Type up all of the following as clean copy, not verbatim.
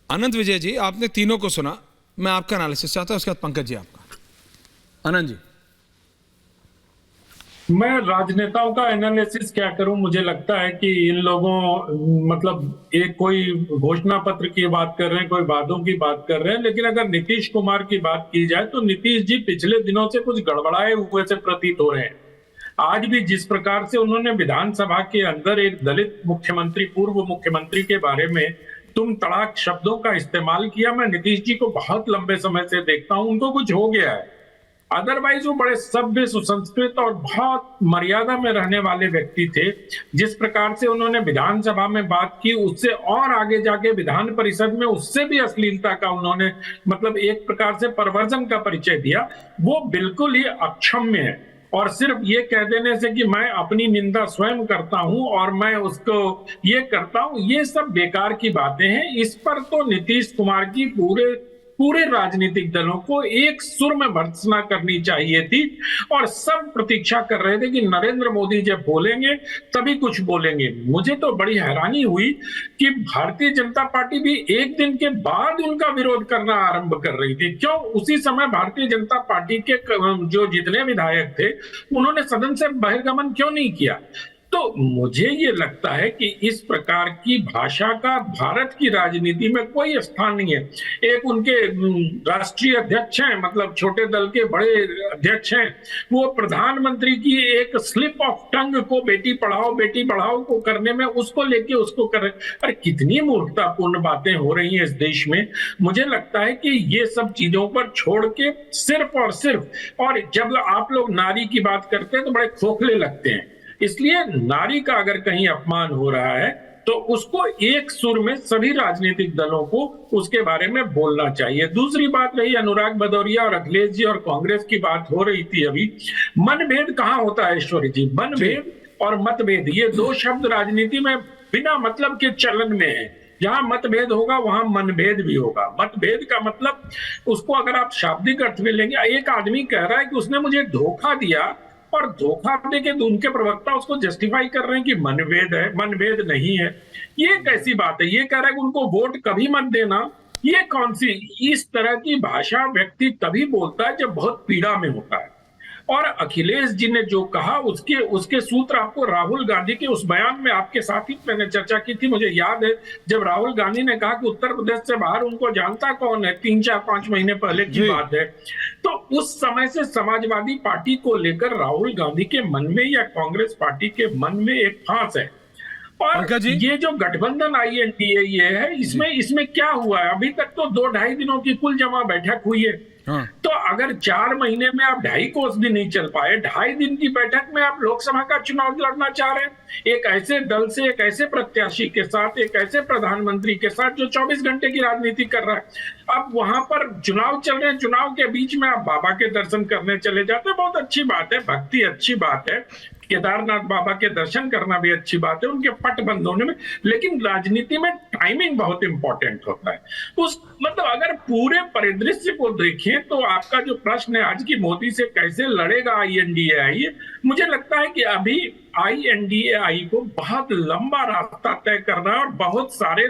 अनंत विजय जी, आपने तीनों को सुना, मैं आपका एनालिसिस चाहता हूं, उसके बाद पंकज जी आपका। अनंत जी। मैं राजनेताओं का एनालिसिस क्या करूं। मुझे लगता है कि इन लोगों मतलब एक कोई घोषणा पत्र की बात कर रहे हैं, कोई वादों की बात कर रहे हैं, लेकिन अगर नीतीश कुमार की बात की जाए तो नीतीश जी पिछले दिनों से कुछ गड़बड़ाए हुए से प्रतीत हो रहे हैं। आज भी जिस प्रकार से उन्होंने विधानसभा के अंदर एक दलित मुख्यमंत्री, पूर्व मुख्यमंत्री के बारे में तुम तड़ाक शब्दों का इस्तेमाल किया, मैं नीतीश जी को बहुत लंबे समय से देखता हूं, उनको कुछ हो गया है। अदरवाइज वो बड़े सभ्य, सुसंस्कृत और बहुत मर्यादा में रहने वाले व्यक्ति थे। जिस प्रकार से उन्होंने विधानसभा में बात की, उससे और आगे जाके विधान परिषद में उससे भी अश्लीलता का उन्होंने मतलब एक प्रकार से परवर्जन का परिचय दिया, वो बिल्कुल ही अक्षम्य है। और सिर्फ ये कह देने से कि मैं अपनी निंदा स्वयं करता हूं और मैं उसको ये करता हूं, ये सब बेकार की बातें हैं। इस पर तो नीतीश कुमार की पूरे पूरे राजनीतिक दलों को एक सुर में भर्त्सना करनी चाहिए थी। और सब प्रतीक्षा कर रहे थे कि नरेंद्र मोदी जब बोलेंगे तभी कुछ बोलेंगे। मुझे तो बड़ी हैरानी हुई कि भारतीय जनता पार्टी भी एक दिन के बाद उनका विरोध करना आरंभ कर रही थी। क्यों? उसी समय भारतीय जनता पार्टी के जो जितने विधायक थे उन्होंने सदन से बहिर्गमन क्यों नहीं किया? तो मुझे ये लगता है कि इस प्रकार की भाषा का भारत की राजनीति में कोई स्थान नहीं है। एक उनके राष्ट्रीय अध्यक्ष हैं, मतलब छोटे दल के बड़े अध्यक्ष हैं, वो प्रधानमंत्री की एक स्लिप ऑफ टंग को बेटी पढ़ाओ को करने में उसको लेके उसको कर रहे। अरे कितनी मूर्खतापूर्ण बातें हो रही हैं इस देश में। मुझे लगता है कि ये सब चीजों पर छोड़ के सिर्फ और सिर्फ, और जब आप लोग नारी की बात करते हैं तो बड़े खोखले लगते हैं। इसलिए नारी का अगर कहीं अपमान हो रहा है तो उसको एक सुर में सभी राजनीतिक दलों को उसके बारे में बोलना चाहिए। दूसरी बात रही अनुराग भदौरिया और अखिलेश जी और कांग्रेस की बात हो रही थी अभी। मनभेद कहां होता है ईश्वरी जी? मनभेद और मतभेद, ये दो शब्द राजनीति में बिना मतलब के चलन में है। जहां मतभेद होगा वहां मनभेद भी होगा। मतभेद का मतलब, उसको अगर आप शाब्दिक अर्थ में लेंगे, एक आदमी कह रहा है कि उसने मुझे धोखा दिया, और धोखा देके उनके प्रवक्ता उसको जस्टिफाई कर रहे हैं कि मनभेद है, मनभेद नहीं है। ये कैसी बात है? ये कह रहा है कि उनको वोट कभी मत देना। ये कौन सी, इस तरह की भाषा व्यक्ति तभी बोलता है जब बहुत पीड़ा में होता है। और अखिलेश जी ने जो कहा उसके उसके सूत्र आपको राहुल गांधी के उस बयान में, आपके साथ ही मैंने चर्चा की थी, मुझे याद है जब राहुल गांधी ने कहा कि उत्तर प्रदेश से बाहर उनको जानता कौन है, 3-4-5 महीने पहले की बात है। तो उस समय से समाजवादी पार्टी को लेकर राहुल गांधी के मन में या कांग्रेस पार्टी के मन में एक फांस है। और ये जो गठबंधन INDA ये है, इसमें क्या हुआ है? अभी तक तो 2-2.5 दिनों की कुल जमा बैठक हुई है। तो अगर 4 महीने में आप 2.5 कोस भी नहीं चल पाए, 2.5 दिन की बैठक में आप लोकसभा का चुनाव लड़ना चाह रहे हैं एक ऐसे दल से, एक ऐसे प्रत्याशी के साथ, एक ऐसे प्रधानमंत्री के साथ जो 24 घंटे की राजनीति कर रहा है। अब वहां पर चुनाव चल रहे हैं, चुनाव के बीच में आप बाबा के दर्शन करने चले जाते हैं, बहुत अच्छी बात है, भक्ति अच्छी बात है, केदारनाथ बाबा के दर्शन करना भी अच्छी बात है, उनके पट बंद होने में। लेकिन राजनीति में टाइमिंग बहुत इंपॉर्टेंट होता है। उस मतलब अगर पूरे परिदृश्य को देखें तो आपका जो प्रश्न है आज की, मोदी से कैसे लड़ेगा INDA, मुझे लगता है कि अभी INDA को बहुत लंबा रास्ता तय करना है और बहुत सारे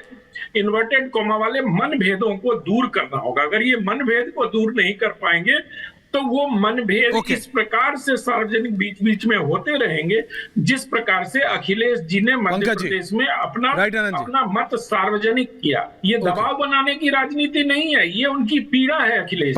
इन्वर्टेड कोमा वाले मनभेदों को दूर करना होगा। अगर ये मनभेद को दूर नहीं कर पाएंगे तो वो मनभेद इस प्रकार से सार्वजनिक बीच बीच में होते रहेंगे जिस प्रकार से अखिलेश जी ने मध्य प्रदेश में अपना मत सार्वजनिक किया। ये दबाव बनाने की राजनीति नहीं है, ये उनकी पीड़ा है अखिलेश।